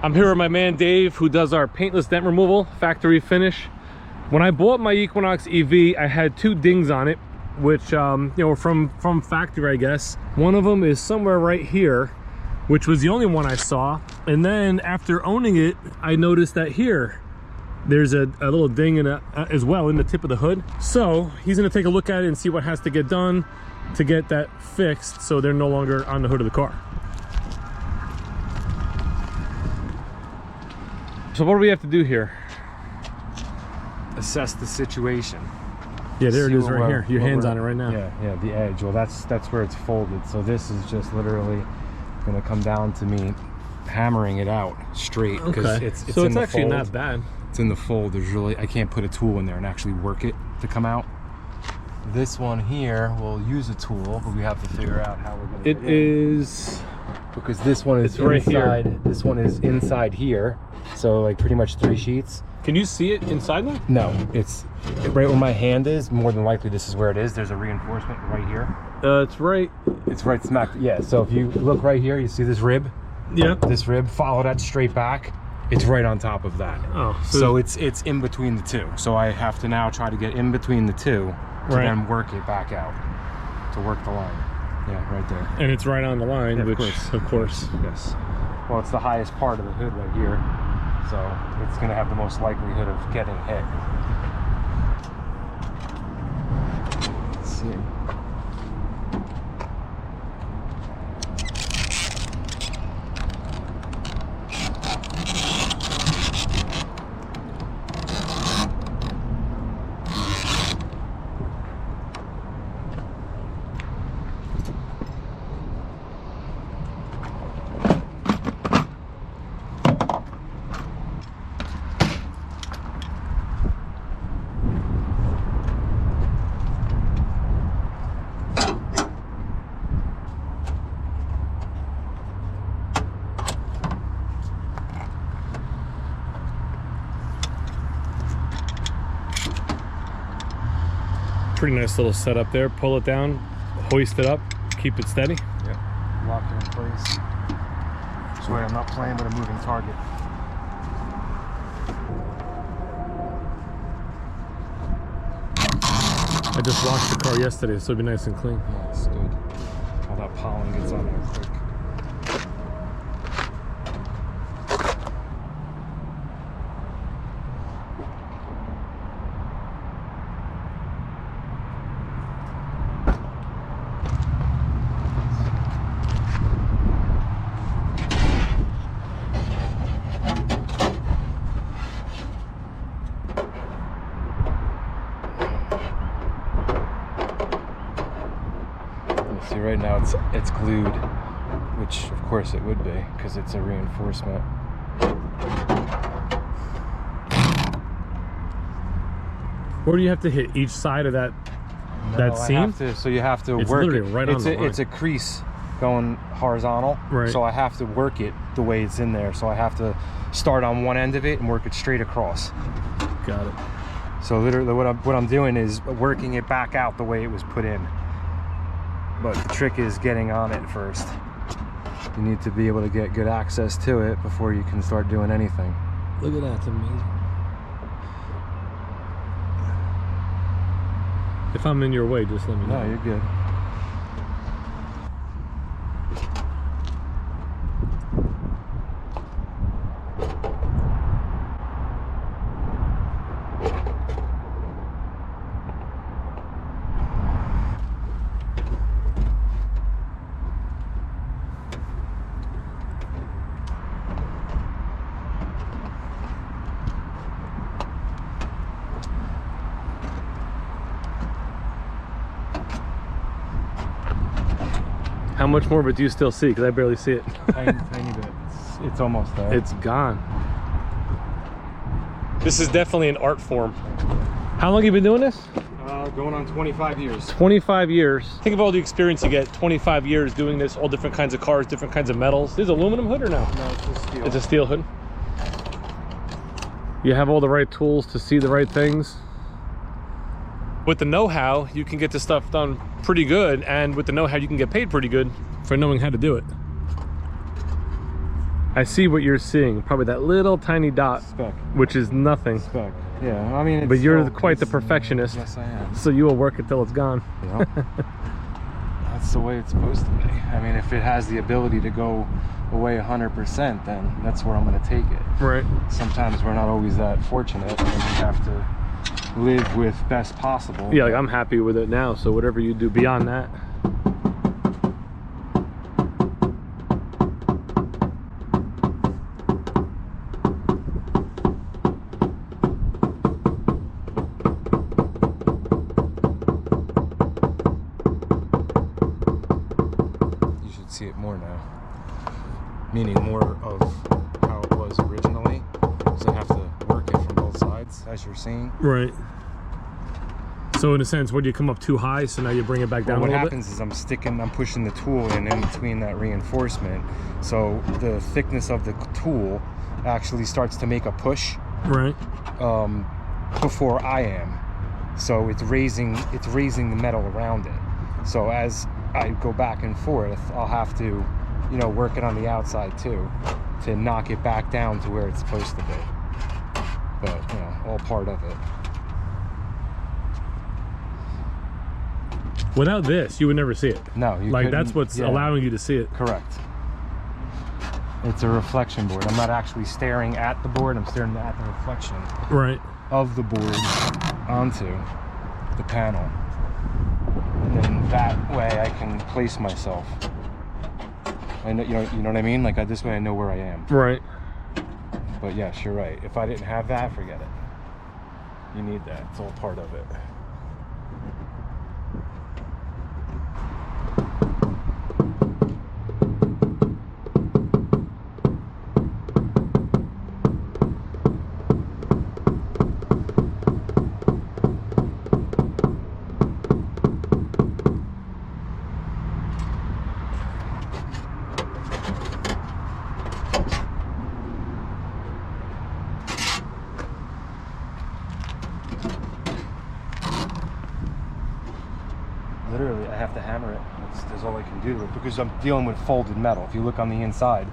I'm here with my man Dave, who does our paintless dent removal, factory finish. When I bought my Equinox EV, I had 2 dings on it, which you know, from factory, I guess. One of them is somewhere right here, which was the only one I saw. And then after owning it, I noticed that here there's a little ding in as well in the tip of the hood. So he's gonna take a look at it and see what has to get done to get that fixed so they're no longer on the hood of the car. So what do we have to do here? Assess the situation. Yeah, there it is right here. Your hand's on it right now. Yeah, the edge. Well, that's where it's folded. So this is just literally gonna come down to me hammering it out straight. Okay. It's so in it's the actually fold. not bad. It's in the fold. There's really, I can't put a tool in there and actually work it to come out. This one here, we'll use a tool, but we have to figure out how we're gonna It is, because this one is right inside. here. This one is inside here. So like pretty much 3 sheets. can you see it inside there? No, it's right where my hand is. More than likely, this is where it is. There's a reinforcement right here. It's right. It's right smack. Yeah. So if you look right here, you see this rib. Yeah. This rib. Follow that straight back. It's right on top of that. Oh. So it's in between the two. So I have to now try to get in between the two to then work it back out to work the line. Yeah, right there. And it's right on the line, Yeah, which of course. Yes. Well, it's the highest part of the hood right here. So it's going to have the most likelihood of getting hit. Let's see. Pretty nice little setup there. Pull it down, hoist it up, keep it steady. Yeah. Lock it in place. This way I'm not playing with a moving target. I just washed the car yesterday, so it'll be nice and clean. Yeah, it's good. All that pollen gets on there quick. See, right now it's glued, which of course it would be because it's a reinforcement. Where do you have to hit each side of that seam? So you have to It's work literally it. right on the line. It's a crease going horizontal. Right. So I have to work it the way it's in there. So I have to start on one end of it and work it straight across. Got it. So literally what I'm doing is working it back out the way it was put in. But the trick is getting on it first. You need to be able to get good access to it before you can start doing anything. Look at that, it's amazing. If I'm in your way, just let me know. No, you're good. How much more of it do you still see? Because I barely see it. Tiny bit. It's almost there. It's gone. This is definitely an art form. How long have you been doing this? Going on 25 years. 25 years. Think of all the experience you get. 25 years doing this, all different kinds of cars, different kinds of metals. This is aluminum hood or no? No, it's just steel. It's a steel hood. You have all the right tools to see the right things. With the know-how, you can get this stuff done pretty good, and with the know-how, you can get paid pretty good for knowing how to do it. I see what you're seeing. Probably that little tiny dot, Speck. which is nothing. Speck. Yeah, I mean, it's But you're still, quite the perfectionist. Yes, I am. So you will work it till it's gone. Yep. That's the way it's supposed to be. I mean, if it has the ability to go away 100%, then that's where I'm going to take it. Right. Sometimes we're not always that fortunate, and we have to live with best possible. Yeah, like I'm happy with it now, so whatever you do beyond that. You should see it more now. Meaning more of how it was originally, because I have to work it from both sides, as you're seeing. Right. So in a sense, would you come up too high, so now you bring it back down Well, a what little happens is I'm pushing the tool in between that reinforcement, so the thickness of the tool actually starts to make a push bit? Right. before I am. So it's raising the metal around it. So as I go back and forth, I'll have to, you know, work it on the outside too, to knock it back down to where it's supposed to be. But, you know, all part of it. Without this, you would never see it. No, you Like couldn't- that's what's yeah, allowing you to see it. correct. It's a reflection board. I'm not actually staring at the board, I'm staring at the reflection Right. of the board onto the panel. And then that way I can place myself. I know, you know what I mean? Like this way I know where I am. Right. But yes, you're right. If I didn't have that, forget it. You need that. It's all part of it. Literally, I have to hammer it. That's all I can do to it because I'm dealing with folded metal. If you look on the inside,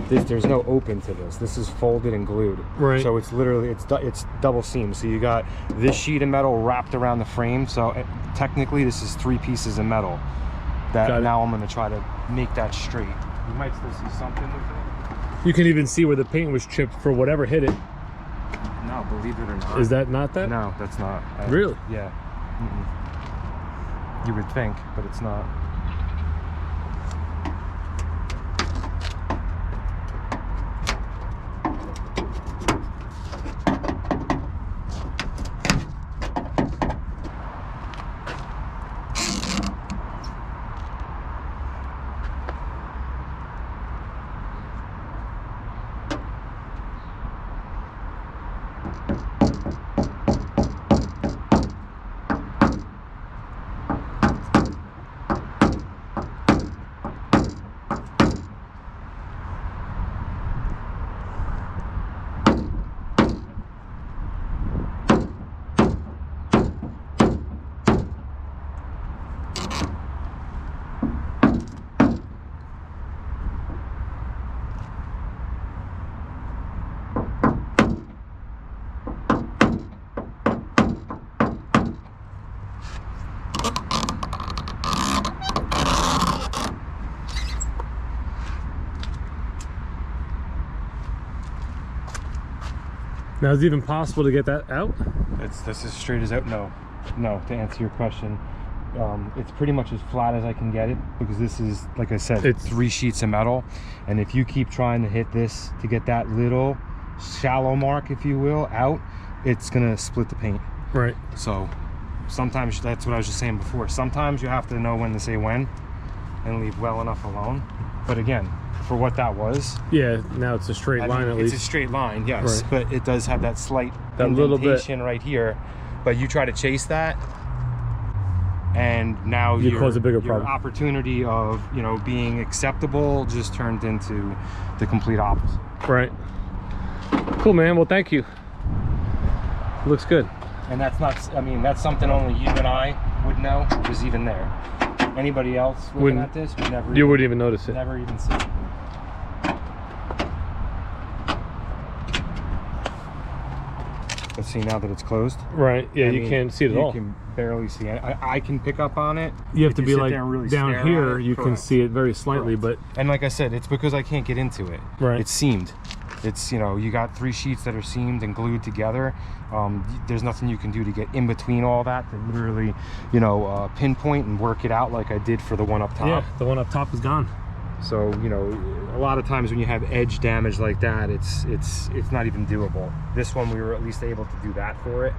there's no open to this. This is folded and glued. Right. So it's literally, it's double seam. So you got this sheet of metal wrapped around the frame. So technically, this is 3 pieces of metal that now I'm going to try to make that straight. You might still see something with it. You can even see where the paint was chipped for whatever hit it. No, believe it or not. Is that not that? No, that's not. Really? Yeah. You would think, but it's not. Now, is it even possible to get that out? This is straight as out. No, to answer your question, it's pretty much as flat as I can get it because this is, like I said, it's 3 sheets of metal, and if you keep trying to hit this to get that little shallow mark, if you will, out, it's gonna split the paint. Right. So sometimes, that's what I was just saying before, sometimes you have to know when to say when and leave well enough alone. But again, for what that was, Yeah, now it's a straight line at least. it's a straight line, yes, Right. but it does have that slight That little bit. indentation right here. But you try to chase that, and now You cause a bigger your problem. opportunity of, you know, being acceptable just turned into the complete opposite. Right. Cool, man. Well, thank you. Looks good. And that's not, I mean, that's something only you and I would know was even there. Anybody else looking Wouldn't- at this would never You wouldn't even notice it. never even see it. But see, now that it's closed, Right. Yeah, I you mean, can't see it at all. You can barely see it. I can pick up on it. You have If to be sit like there and really down stare here. at it, You can correct. see it very slightly, Correct. but And like I said, it's because I can't get into it. Right. It's seamed. It's, you know, you got 3 sheets that are seamed and glued together. There's nothing you can do to get in between all that to literally, you know, pinpoint and work it out like I did for the one up top. yeah, the one up top is gone. So, you know, a lot of times when you have edge damage like that, it's not even doable. This one, we were at least able to do that for it.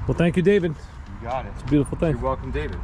Well, thank you, David. You got it. It's a beautiful thing. You're welcome, David.